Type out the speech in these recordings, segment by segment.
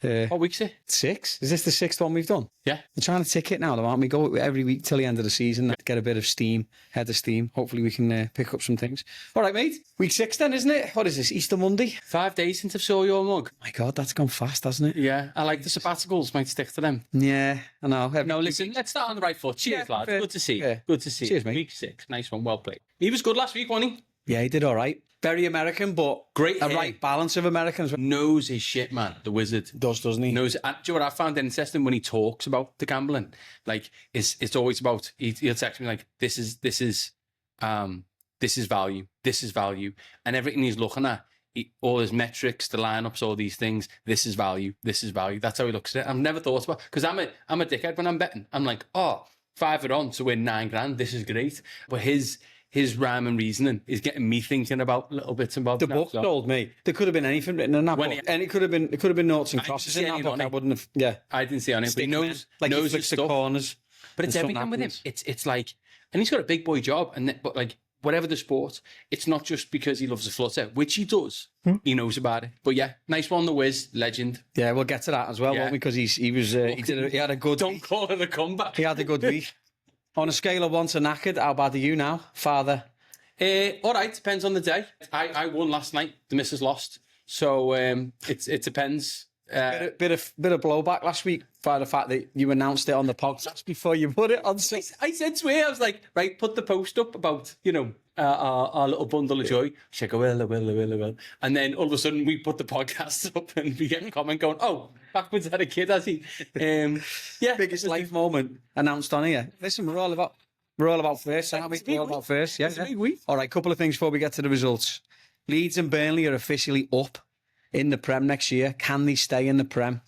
What week's it? 6. Is this the 6th one we've done? Yeah. I'm trying to tick it now, though, aren't we? Go every week till the end of the season, get a bit of steam, head of steam. Hopefully we can pick up some things. All right, mate. Week 6 then, isn't it? What is this, Easter Monday? 5 days since I saw your mug. My God, that's gone fast, hasn't it? Yeah, I like the sabbaticals, might stick to them. Yeah, I know. No, listen, let's start on the right foot. Cheers, lads. Good to see you. Yeah. Good to see you. Cheers, mate. Week 6. Nice one. Well played. He was good last week, wasn't he? Yeah, he did all right. Very American, but Great a hair. right balance of Americans. Knows his shit, man. The wizard. Doesn't he? Knows. And do you know what I found interesting when he talks about the gambling? Like, it's always about. He'll text me like, "This is value. This is value," and everything he's looking at, all his metrics, the lineups, all these things. This is value. This is value. That's how he looks at it. I've never thought about, because I'm a dickhead when I'm betting. I'm like, oh, 5 on to win 9 grand. This is great. But his rhyme and reasoning is getting me thinking about little bits and bobs. The book told me there could have been anything written in that book, and it could have been noughts and crosses in that book. I wouldn't have. Yeah, I didn't see on it. But he knows his the stuff. corners. But it's everything with him. It's like, and he's got a big boy job, but like whatever the sport, it's not just because he loves the flutter, which he does. He knows about it. But yeah, nice one, the Wiz, legend. Yeah, we'll get to that as well, won't we? Because he had a good. Don't call it a comeback. He had a good week. On a scale of 1 to knackered, how bad are you now, father? All right, depends on the day. I won last night. The missus lost, so it depends. Bit of blowback last week by the fact that you announced it on the podcast before you put it on. I said to her, I was like, right, put the post up about our little bundle of joy. She'll go, I will. And then all of a sudden we put the podcast up and we get a comment going, oh, backwards had a kid, has he? Yeah, biggest life moment announced on here. Listen, we're all about first, aren't we? We're all about first, yeah. All right, couple of things before we get to the results. Leeds and Burnley are officially up in the Prem next year. Can they stay in the Prem?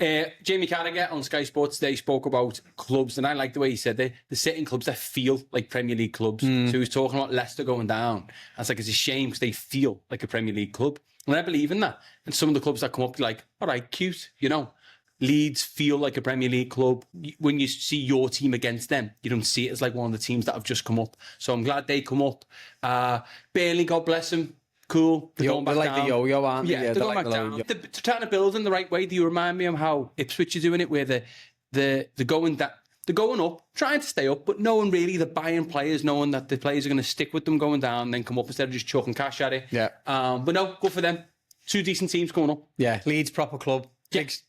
Jamie Carragher on Sky Sports today spoke about clubs, and I like the way he said the sitting clubs that feel like Premier League clubs. So he was talking about Leicester going down. I was like, it's a shame because they feel like a Premier League club. And I believe in that. And some of the clubs that come up, you're like, all right, cute, Leeds feel like a Premier League club. When you see your team against them, you don't see it as like one of the teams that have just come up. So I'm glad they come up. Burnley, God bless them. Cool. They're going back like down. the yo-yo, aren't they? Yeah, they're going back down. They're trying to build in the right way. Do you remind me of how Ipswich are doing it, where they're going up, trying to stay up, but knowing really they're buying players, knowing that the players are going to stick with them going down, and then come up instead of just chucking cash at it. Yeah. But no, good for them. 2 decent teams coming up. Yeah, Leeds proper club.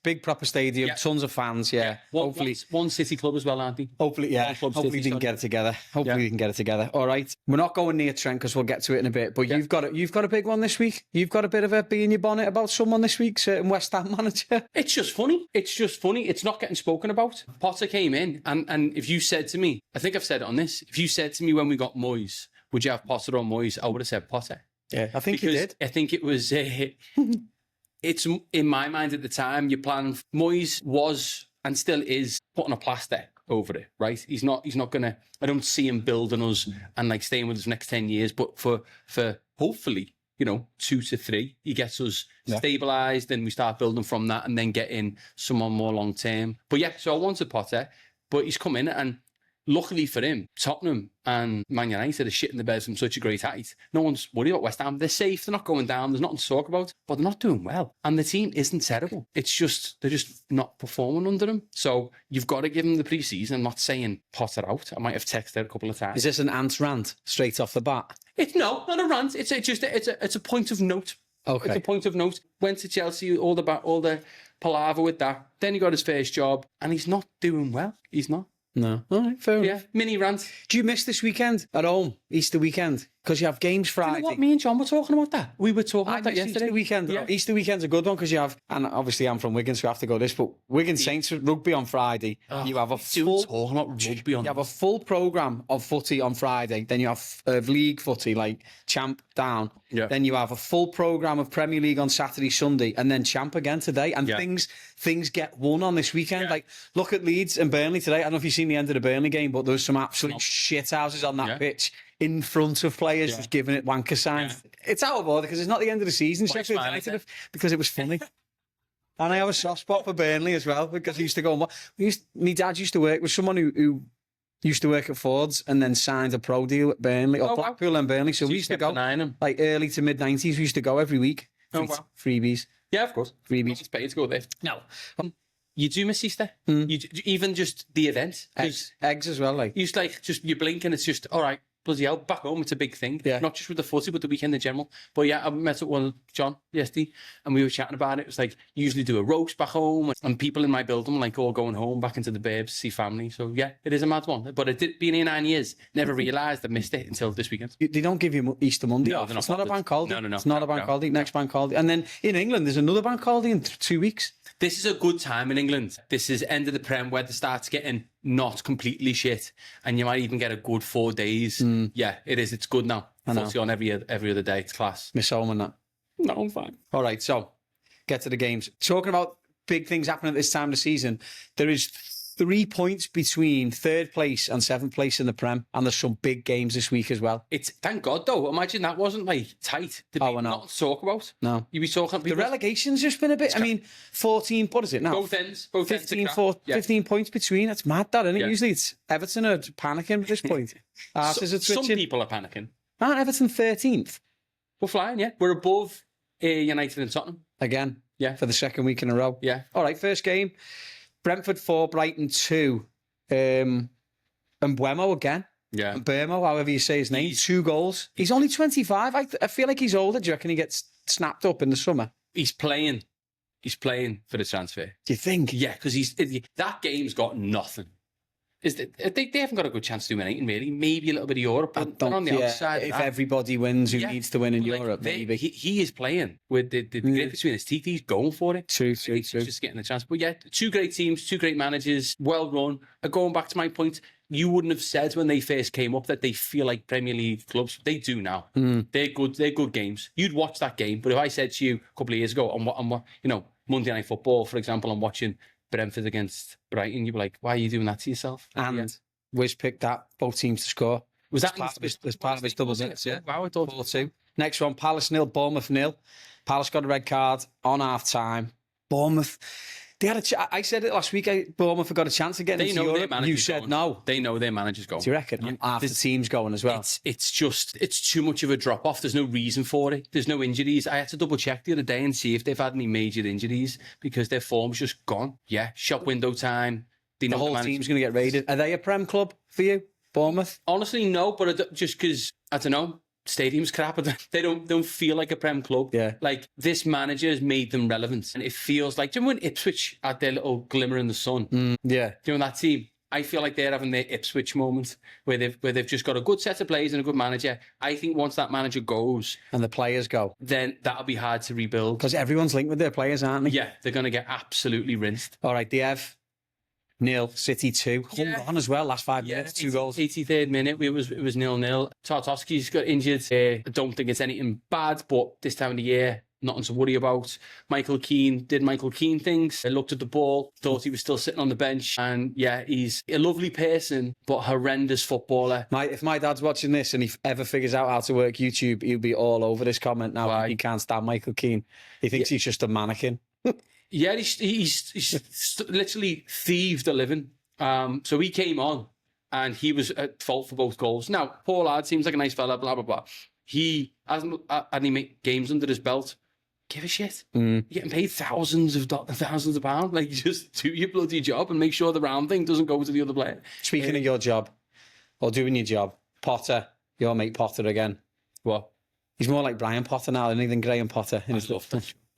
Big proper stadium, tons of fans, Hopefully. One city club as well, aren't they? Hopefully, yeah. Hopefully they can get it together. We can get it together. All right. We're not going near Trent because we'll get to it in a bit, but you've got a big one this week. You've got a bit of a bee in your bonnet about someone this week, certain West Ham manager. It's just funny. It's not getting spoken about. Potter came in, and if you said to me, I think I've said it on this, if you said to me when we got Moyes, would you have Potter or Moyes? I would have said Potter. Yeah, I think you did. I think it was... It's in my mind at the time, you're planning. Moyes was and still is putting a plaster over it, right? He's not gonna. I don't see him building us and like staying with us next 10 years. But for hopefully, 2 to 3, he gets us stabilised, and we start building from that, and then getting someone more long term. But yeah, so I wanted Potter, but he's come in, and luckily for him, Tottenham and Man United are shitting the bed from such a great height. No one's worried about West Ham. They're safe. They're not going down. There's nothing to talk about. But they're not doing well. And the team isn't terrible. It's just, they're just not performing under him. So you've got to give them the pre-season. I'm not saying Potter out. I might have texted a couple of times. Is this an ant rant straight off the bat? No, not a rant. It's a point of note. Okay. It's a point of note. Went to Chelsea, all the palaver with that. Then he got his first job, and he's not doing well. He's not. No. All right, fair enough. Yeah, mini rant. Do you miss this weekend at home, Easter weekend? Because you have games Friday. You know what? Me and John were talking about that. We were talking about that yesterday. Easter weekend. Yeah. Easter weekend's a good one because you have, and obviously I'm from Wigan, so I have to go this, but Wigan Saints rugby on Friday. You have a full talking about rugby on. You have a full programme of footy on Friday. Then you have league footy, like Champ down. Yeah. Then you have a full programme of Premier League on Saturday, Sunday, and then Champ again today. And things get won on this weekend. Yeah. Like, look at Leeds and Burnley today. I don't know if you've seen the end of the Burnley game, but there was some absolute shit houses on that pitch in front of players just giving it wanker signs. Yeah. It's out of order because it's not the end of the season. Because it was funny. And I have a soft spot for Burnley as well because I used to go. My dad used to work with someone who used to work at Ford's and then signed a pro deal at Burnley or Blackpool and Burnley. So we used to go like early to mid 90s. We used to go every week. Freebies. Yeah, of course. Freebies. It's paid to go there. No. You do miss Easter. Even just the event. Eggs as well, like. You just just you blink and it's just all right. Bloody hell, back home it's a big thing. Yeah. Not just with the footy, but the weekend in general. But yeah, I met up with John yesterday and we were chatting about it. It was like you usually do a roast back home and people in my building like all going home back into the burbs, see family. So yeah, it is a mad one. But it did being here 9 years, never realised I missed it until this weekend. They don't give you Easter Monday off. It's not a bank holiday. No. It's not a bank holiday. Next bank holiday. And then in England, there's another bank holiday in 2 weeks. This is a good time in England. This is end of the Prem where the starts getting not completely shit, and you might even get a good 4 days. Yeah, it is. It's good now. Footy on every other day. It's class. Miss home and that. No, I'm fine. All right, so get to the games. Talking about big things happening at this time of the season, there is 3 points between 3rd place and 7th place in the Prem, and there's some big games this week as well. It's thank God though. Imagine that wasn't like tight. I know. Not to talk about. No, you'd be talking. The relegation's just been a bit. I mean, 14. What is it now? Both ends. 15 points between. That's mad, that isn't it? Yeah. Usually it's Everton are panicking at this point. Some people are panicking. Aren't Everton 13th? We're flying. Yeah, we're above United and Tottenham Again. Yeah, for the second week in a row. Yeah. All right, first game. Brentford 4, Brighton 2. And Buemo again. Yeah. And Burmo, however you say his name. 2 goals. He's only 25. I feel like he's older. Do you reckon he gets snapped up in the summer? He's playing. He's playing for the transfer. Do you think? Yeah, because that game's got nothing. They haven't got a good chance to do anything, really. Maybe a little bit of Europe, but they're on the outside. If everybody wins who needs to win in Europe, maybe. He is playing with the grip between his teeth. He's going for it. True. He's just getting a chance. But yeah, 2 great teams, 2 great managers, well run. Going back to my point, you wouldn't have said when they first came up that they feel like Premier League clubs. They do now. They're good games. You'd watch that game, but if I said to you a couple of years ago, on what Monday Night Football, for example, I'm watching Brentford against Brighton, you'd be like, why are you doing that to yourself? And Wiz picked that, both teams to score. Was that part of his double digits? Yeah. Wow, I thought 4-2. Next one, Palace 0, Bournemouth 0. Palace got a red card on half time. Bournemouth, they had I said it last week. Bournemouth have got a chance of getting into Europe. You said no. They know their manager's going. Do you reckon? And half the team's going as well. It's too much of a drop off. There's no reason for it. There's no injuries. I had to double check the other day and see if they've had any major injuries because their form's just gone. Yeah, shop window time. The whole team's going to get raided. Are they a Prem club for you, Bournemouth? Honestly, no. But just because I don't know. Stadium's crap. They don't feel like a Prem club. Yeah. Like this manager has made them relevant, and it feels like. Do you remember when Ipswich had their little glimmer in the sun? Yeah. Do you know that team? I feel like they're having their Ipswich moment where they've just got a good set of players and a good manager. I think once that manager goes and the players go, then that'll be hard to rebuild because everyone's linked with their players, aren't they? Yeah, they're going to get absolutely rinsed. All right, Diev. 0, City 2. Hung on as well, last 5 minutes, 2 goals. 83rd minute, it was 0-0. Tartovsky's got injured. I don't think it's anything bad, but this time of the year, nothing to worry about. Michael Keane did Michael Keane things. I looked at the ball, thought he was still sitting on the bench. And yeah, he's a lovely person, but horrendous footballer. If my dad's watching this and he ever figures out how to work YouTube, he'll be all over this comment now. Why? He can't stand Michael Keane. He thinks he's just a mannequin. Yeah, he's literally thieved a living. So he came on and he was at fault for both goals. Now, poor lad, seems like a nice fella, blah, blah, blah. He hasn't had any games under his belt. Give a shit. You're getting paid thousands of pounds. Like, just do your bloody job and make sure the round thing doesn't go to the other player. Speaking of your job, or doing your job, Potter, your mate Potter again. What? He's more like Brian Potter now than Graham Potter. In his love.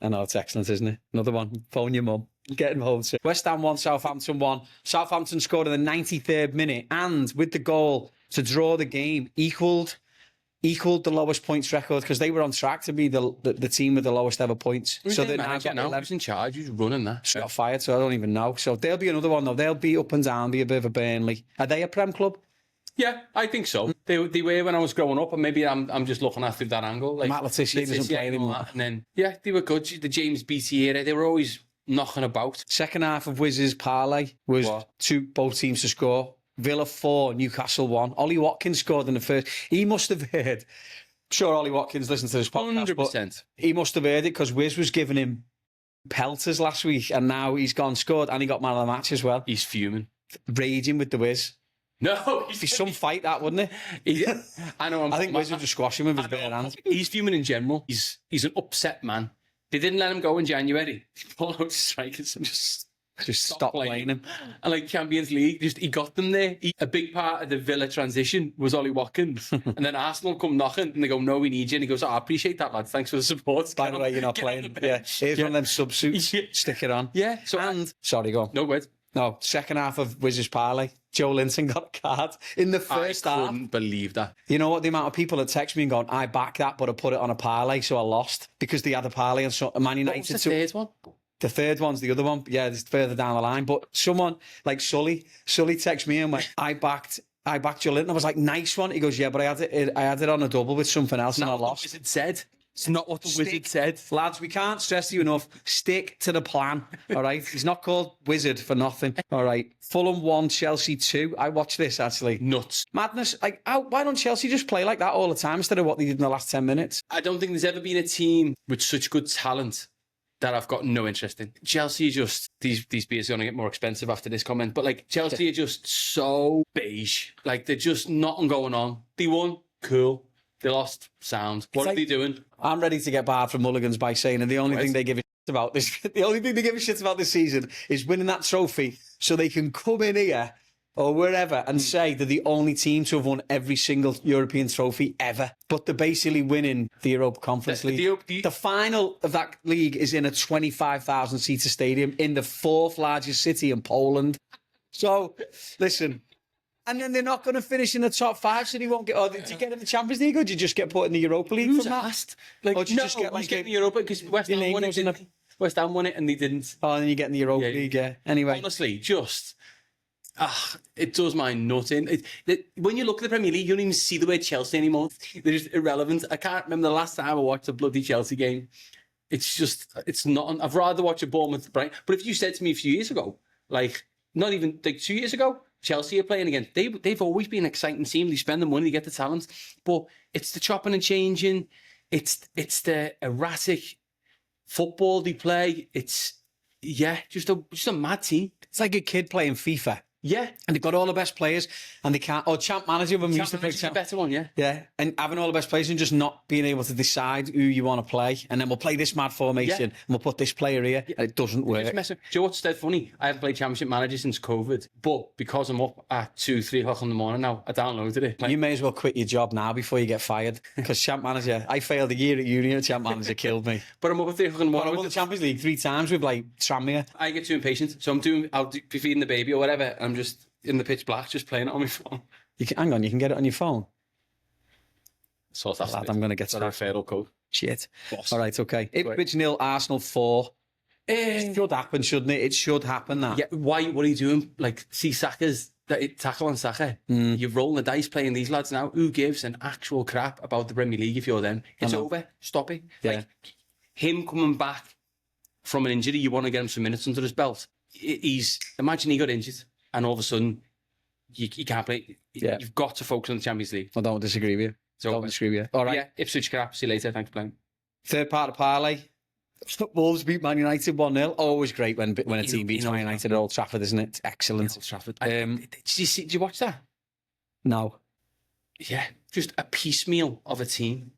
I know, it's excellent, isn't it? Another one. Phone your mum. Get him home. West Ham 1, Southampton 1. Southampton scored in the 93rd minute and with the goal to draw the game equalled the lowest points record because they were on track to be the team with the lowest ever points. So they're now got 11. Who's in charge? Who's running that? Got fired, so I don't even know. So there'll be another one though. They'll be up and down, be a bit of a Burnley. Are they a Prem club? Yeah, I think so. They were when I was growing up, and maybe I'm just looking at through that angle. Like Matt Letizia doesn't play anymore. And then they were good. The James Beattie era, they were always knocking about. Second half of Wiz's parlay was both teams to score. Villa 4, Newcastle 1. Ollie Watkins scored in the first. He must have heard. I'm sure Ollie Watkins listened to this podcast. 100%. He must have heard it because Wiz was giving him pelters last week, and now he's scored, and he got man of the match as well. He's fuming, raging with the Wiz. No, it'd be some fight that, wouldn't it? I know. I think Wiz would just squash him with his bare hands. He's fuming in general. He's an upset man. They didn't let him go in January. They pulled out strikers and just stop playing him. And like Champions League, he got them there. A big part of the Villa transition was Ollie Watkins. And then Arsenal come knocking and they go, no, we need you. And he goes, I appreciate that, lad. Thanks for the support. By the way, you're not playing. Yeah. Here's one of them sub-suits. Yeah. Stick it on. Yeah. So, sorry, go on. No, wait. No, second half of Wizards Parlay, Joe Linton got a card in the first half. I couldn't believe that. You know what? The amount of people that text me and gone, I backed that, but I put it on a parlay, so I lost because they had a parlay and so Man United. What was the third one? The third one's the other one. Yeah, it's further down the line. But someone like Sully texted me and went, I backed Joe Linton. I was like, nice one. He goes, yeah, but I had it on a double with something else and I lost. What the wizard said. It's not what the wizard said. Lads, we can't stress you enough. Stick to the plan, all right? He's not called Wizard for nothing, all right? Fulham 1, Chelsea 2. I watched this, actually. Nuts. Madness. Like, why don't Chelsea just play like that all the time instead of what they did in the last 10 minutes? I don't think there's ever been a team with such good talent that I've got no interest in. Chelsea are just, these beers are going to get more expensive after this comment, but like Chelsea are just so beige. Like they're just nothing going on. They won, cool. They lost, sound. What are they doing? I'm ready to get barred from mulligans by saying that the only thing they give a shit about this, the only thing they give a shit about this season is winning that trophy so they can come in here or wherever and say they're the only team to have won every single European trophy ever. But they're basically winning the Europa Conference League. The final of that league is in a 25,000-seater stadium in the fourth largest city in Poland. So, listen... And then they're not going to finish in the top 5, so they won't get... Or do you get in the Champions League, or do you just get put in the Europa League? Who's asked? Like, or do you no, just get like in the Europa, because West Ham won it, didn't they? West Ham won it, and they didn't. Oh, and then you get in the Europa League, yeah. Anyway. Honestly, just... it does my nut in. When you look at the Premier League, you don't even see the word Chelsea anymore. They're just irrelevant. I can't remember the last time I watched a bloody Chelsea game. It's just... It's not... I'd rather watch a Bournemouth Brighton. But if you said to me a few years ago, like, not even... Like 2 years ago... Chelsea are playing against. They've always been an exciting team. They spend the money, they get the talent, but it's the chopping and changing. It's the erratic football they play. It's just a mad team. It's like a kid playing FIFA. Yeah, and they've got all the best players, and they can't. Or Champ Manager when we used to play Champ. Better one, yeah. Yeah, and having all the best players and just not being able to decide who you want to play, and then we'll play this mad formation, and we'll put this player here, and it doesn't work. Do you know what's dead funny? I haven't played Championship Manager since COVID, but because I'm up at 2-3 o'clock in the morning now, I downloaded it. You may as well quit your job now before you get fired, because Champ Manager, I failed a year at uni, and Champ Manager killed me. But I'm up at 3 o'clock in the morning. I won the Champions League 3 times with like Tranmere. I get too impatient, so I'll be feeding the baby or whatever. I'm just in the pitch black, just playing it on my phone. Hang on, you can get it on your phone. So that's I'm going to get to that. Referral code. Shit. Boss. All right, okay. Ipswich 0, Arsenal 4. It should happen, shouldn't it? It should happen, that. Yeah, why? What are you doing? Like, see Saka's tackle on Saka. You're rolling the dice playing these lads now. Who gives an actual crap about the Premier League if you're them? It's over. Stop it. Yeah. Like, him coming back from an injury, you want to get him some minutes under his belt. Imagine he got injured. And all of a sudden, you can't play. Yeah. You've got to focus on the Champions League. I don't disagree with you. Don't disagree with you. All right. Yeah, Ipswich crap. See you later. Thanks for playing. Third part of parlay. Wolves beat Man United 1-0. Always great when a team beats Man United at Old Trafford, isn't it? It's excellent. Old Trafford. Did you watch that? No. Yeah. Just a piecemeal of a team.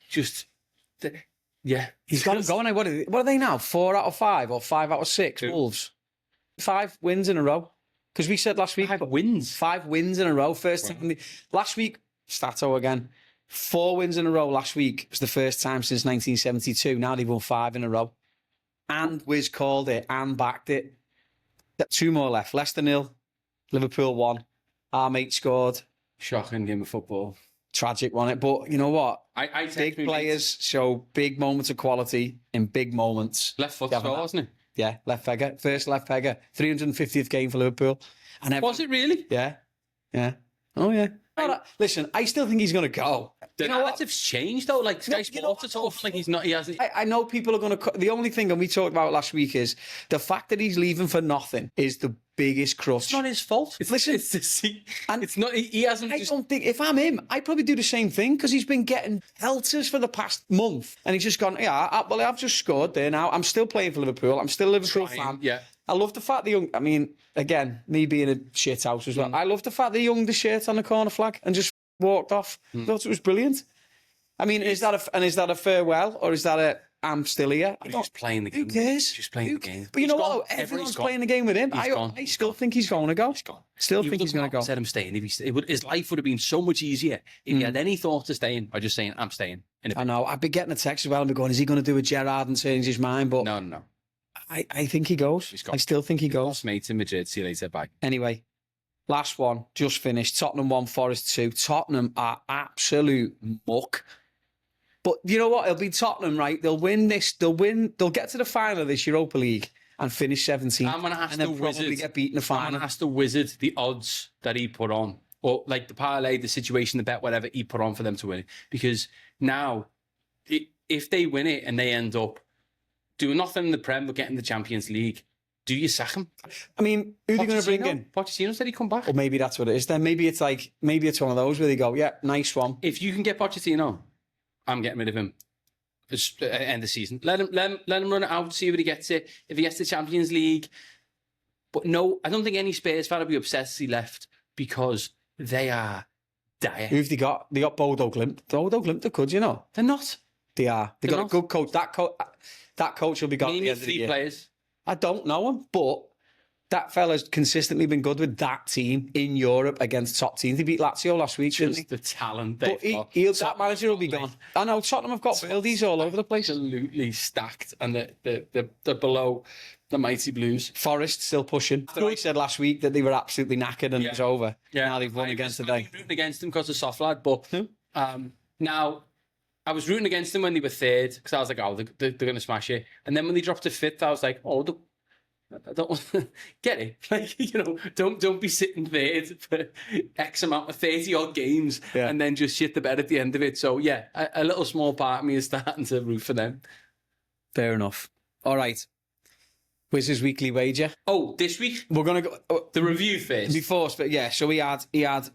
Yeah. He's got them going. What are they now? 4 out of 5 or 5 out of 6? Wolves. 5 wins in a row. Because we said last week... 5 wins? 5 wins in a row. First time... Last week, Stato again. 4 wins in a row last week. It was the first time since 1972. Now they've won 5 in a row. And Wiz called it and backed it. 2 more left. Leicester 0. Liverpool 1. Our mate scored. Shocking game of football. Tragic, wasn't it? But you know what? I big players show big moments of quality in big moments. Left foot score, wasn't it? Yeah, left pegger. First left pegger. 350th game for Liverpool. And was it really? Yeah. Yeah. Oh, yeah. Listen, I still think he's going to go. The narrative's changed, though. Like, Sky Sports are tough. Like, he hasn't... I know people are going to... The only thing, and we talked about it last week, is the fact that he's leaving for nothing is the biggest crush. It's not his fault. It's not... He hasn't... I don't think... If I'm him, I'd probably do the same thing, because he's been getting pelters for the past month. And he's just gone, I've just scored there now. I'm still playing for Liverpool. I'm still a Liverpool fan. Yeah. I love the fact that I mean, again, me being a shit house as well. I love the fact that he hung the shirt on the corner flag and just walked off. I thought it was brilliant. I mean, is that a farewell, or is that I'm still here. He's just playing the game. Who cares? Just playing the game. But you know gone. what? Everyone's Gone. playing the game with him. He's gone. I still think he's going to go. He's gone. Still think he's going to go. Said I'm staying. His life would have been so much easier if he had any thought of staying by just saying, I'm staying. I know. I've been getting a text as well and be going, is he going to do a Gerrard and change his mind? But No. I think he goes. He's gone. I still think he goes. Mates in Madrid. See you later. Bye. Anyway, last one, just finished. Tottenham 1, Forest 2. Tottenham are absolute muck. But you know what? It'll be Tottenham, right? They'll win this. They'll get to the final of this Europa League and finish 17th. I'm gonna ask and then the probably Wizard. get beaten in the final. I'm gonna ask the Wizard the odds that he put on, or like the parlay, the situation, the bet, whatever he put on for them to win it. Because now, if they win it and they end up doing nothing in the Prem but getting the Champions League, do you sack him? I mean, who are they going to bring in? Pochettino said he'd come back. Or maybe that's what it is then. Maybe it's one of those where they go, yeah, nice one. If you can get Pochettino, I'm getting rid of him. It's end of season. Let him run it out, see what he gets it. If he gets the Champions League. But no, I don't think any Spurs fan will be upset as he left because they are dire. Who've they got? They got Bodo Glimt. Bodo Glimt are good, you know. They're not. They are. They got a good coach. That coach will be gone at the end of the Three year. players. I don't know him, but that fella's consistently been good with that team in Europe against top teams. They beat Lazio last week, didn't Just they? the talent But they've got. that manager will be gone. I know Tottenham have got buildies all over the place. Absolutely stacked, and they're below the mighty Blues. Forest still pushing. I said last week that they were absolutely knackered and it was over. Yeah, Now they've won again today. Rooting against them because of soft lad, but now I was rooting against them when they were third because I was like, oh, they're going to smash it. And then when they dropped to fifth, I was like, oh, I don't want to get it. Like, you know, don't be sitting third for X amount of 30 odd games and then just shit the bed at the end of it. So yeah, a little small part of me is starting to root for them. Fair enough. All right. Wiz's weekly wager. Oh, this week We're gonna go the review first. before, but yeah. So he had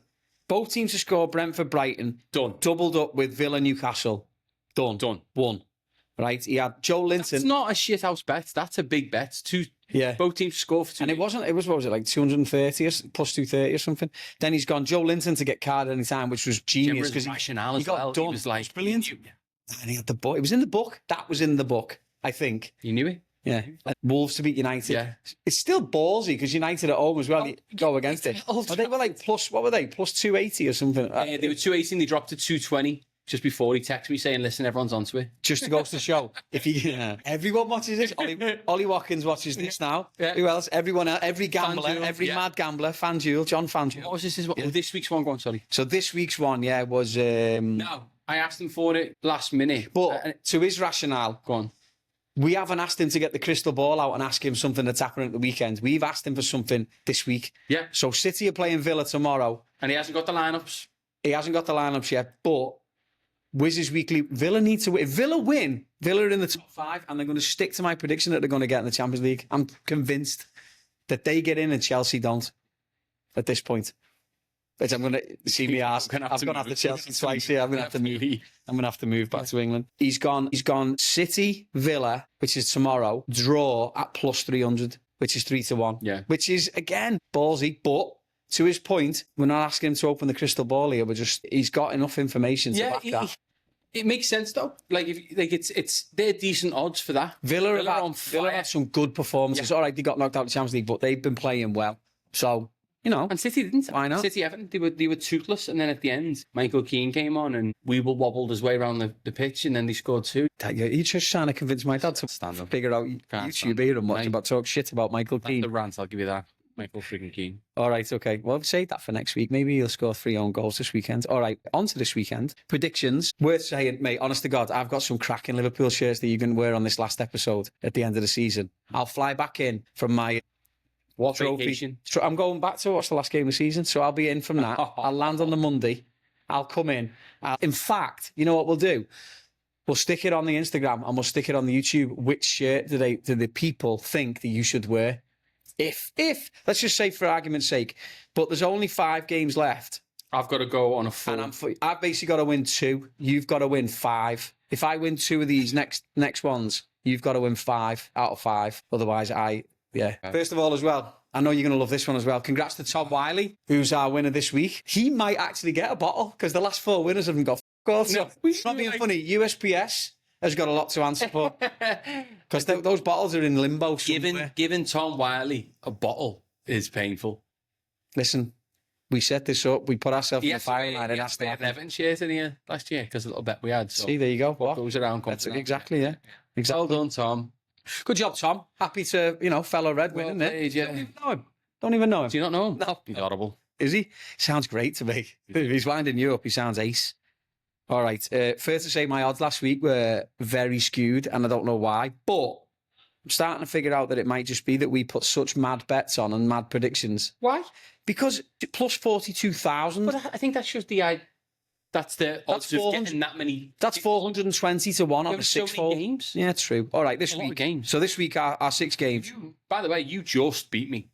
both teams to score. Brentford, Brighton, Done. doubled up with Villa, Newcastle, done. Won. Right. He had Joe Linton. It's not a shit house bet. That's a big bet. Both teams score for 2. And it was what was it, like 230 or plus 230 or something? Then he's gone Joe Linton to get carded any time, which was genius because rationale he as got well. done. He was like, it was brilliant. And he had the book. It was in the book. That was in the book, I think. You knew it. Yeah. And Wolves to beat United. Yeah. It's still ballsy because United at home as well. You go against it. They were like plus, what were they? Plus 280 or something. They were 280 and they dropped to 220 just before he texted me saying, listen, everyone's onto it. Just to go to the show. Everyone watches this. Ollie Watkins watches this now. Yeah. Who else? Everyone else. Every gambler, FanDuel, every mad gambler. FanDuel, John FanDuel. What was this week's one? Go on, sorry. So this week's one, was... No, I asked him for it last minute. But to his rationale, go on. We haven't asked him to get the crystal ball out and ask him something that's happening at the weekend. We've asked him for something this week. Yeah. So City are playing Villa tomorrow. And he hasn't got the lineups. He hasn't got the lineups yet, but Wiz's weekly, Villa need to win. If Villa win, Villa are in the top 5 and they're going to stick to my prediction that they're going to get in the Champions League. I'm convinced that they get in and Chelsea don't at this point. But I'm going to see me ask. I've gone after Chelsea twice here. I'm going to have to move. I'm going to have to move back to England. He's gone City, Villa, which is tomorrow, draw at plus 300, which is 3-1. Yeah. Which is, again, ballsy. But to his point, we're not asking him to open the crystal ball here. He's got enough information to back that. It makes sense though. They're decent odds for that. Villa have some good performances. Yeah. All right, they got knocked out of the Champions League, but they've been playing well. So, you know. And City didn't. Why not? City Everton, they were toothless, and then at the end, Michael Keane came on, and Weeble wobbled his way around the pitch, and then they scored 2. You're just trying to convince my dad to stand up. Figure out YouTube here and watch about talk shit about Michael Keane. The rant, I'll give you that. Michael freaking Keane. All right, okay. Well, save that for next week. Maybe he'll score 3 own goals this weekend. All right, on to this weekend. Predictions. Worth saying, mate, honest to God, I've got some cracking Liverpool shirts that you can wear on this last episode at the end of the season. I'll fly back in from my vacation? I'm going back to watch the last game of the season, so I'll be in from that. I'll land on the Monday. I'll come in. In fact, you know what we'll do? We'll stick it on the Instagram and we'll stick it on the YouTube. Which shirt do the people think that you should wear? If let's just say for argument's sake, but there's only 5 games left. I've got to go on a 4. And I've basically got to win 2. You've got to win 5. If I win 2 of these next ones, you've got to win 5 out of 5. Otherwise, First of all, as well, I know you're going to love this one as well. Congrats to Tom Wiley, who's our winner this week. He might actually get a bottle because the last 4 winners haven't got all. So, not being funny, USPS has got a lot to answer for. Because those bottles are in limbo somewhere. Giving Tom Wiley a bottle is painful. Listen, we set this up. We put ourselves in the firing line. He had an Everton shirt in here last year because of a little bet we had. So see, there you go. What goes around comes around. Exactly, yeah. Exactly. Well done, Tom. Good job, Tom. Happy to, fellow Red win, isn't it? Yeah. Don't even know him. Do you not know him? No. He's horrible. Is he? Sounds great to me. If he's winding you up, he sounds ace. All right. Fair to say my odds last week were very skewed, and I don't know why. But I'm starting to figure out that it might just be that we put such mad bets on and mad predictions. Why? Because plus 42,000. But I think that's just that's the odds of getting that many. That's 420 to 1 on the so 6-fold. many games. Yeah, true. All right, this A lot week. of games. So this week, our 6 games. By the way, you just beat me.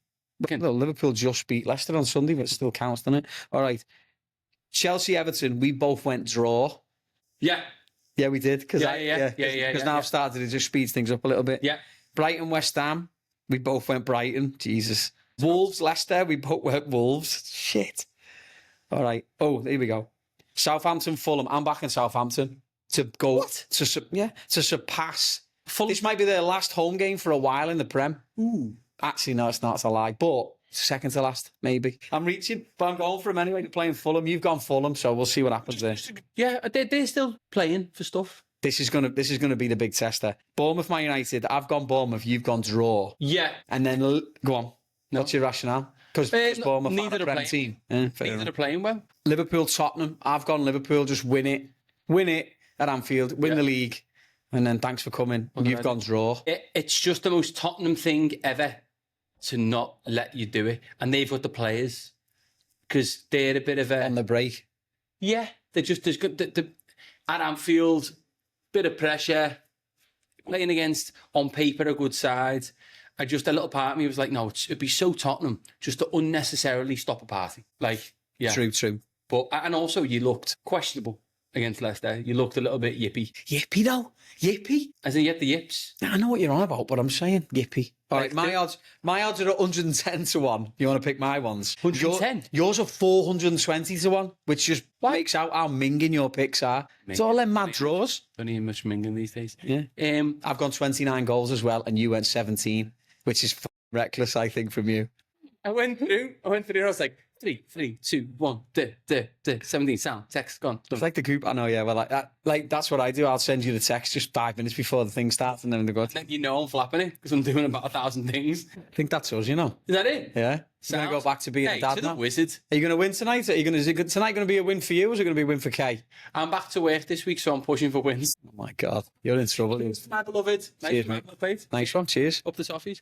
Well, Liverpool just beat Leicester on Sunday, but it still counts, doesn't it? All right. Chelsea, Everton, we both went draw. Yeah. Yeah, we did. Because yeah. Because now I've started, it just speeds things up a little bit. Yeah. Brighton, West Ham, we both went Brighton. Jesus. Wolves, Leicester, we both went Wolves. Shit. All right. Oh, here we go. Southampton, Fulham. I'm back in Southampton to go to surpass. Fulham. This might be their last home game for a while in the Prem. Ooh. Actually, no, it's not. It's a lie. But second to last, maybe. I'm reaching, but I'm going for him anyway to playing Fulham. You've gone Fulham, so we'll see what happens there. Yeah, they're still playing for stuff. This is gonna be the big tester. Bournemouth, Man United. I've gone Bournemouth. You've gone draw. Yeah. And then go on. No. What's your rationale? Because Bournemouth neither are a Prem team. Neither are playing well. Liverpool, Tottenham. I've gone Liverpool. Just win it at Anfield. Win the league, and then thanks for coming. You've gone draw. It's just the most Tottenham thing ever to not let you do it, and they've got the players because they're a bit of a on the break. Yeah, they're just as good. At Anfield, bit of pressure, playing against on paper a good side. A little part of me was like, no, it'd be so Tottenham just to unnecessarily stop a party. Like, yeah, True. But and also you looked questionable against Leicester. You looked a little bit yippy. Yippy though, yippy. As in you had the yips. I know what you're on about, but I'm saying yippy. All right, my odds are 110 to 1. You want to pick my ones? 110. Yours are 420 to 1, which just makes out how minging your picks are. It's all them mad draws. Don't even much minging these days. Yeah. I've gone 29 goals as well, and you went 17, which is reckless, I think, from you. I went through. I was like 3, 2, 1, 17. Sound text gone. It's like the group. I know. Yeah. Well, that's what I do. I'll send you the text just 5 minutes before the thing starts, and then they go. Then I'm flapping it because I'm doing about 1,000 things. I think that's us. You know. Is that it? Yeah. You're gonna go back to being a dad now. Wizard. Are you gonna win tonight? Is it tonight going to be a win for you, or is it going to be a win for Kay? I'm back to work this week, so I'm pushing for wins. Oh my God, you're in trouble. My beloved. Cheers, mate. Nice one. Cheers. Up the toffees.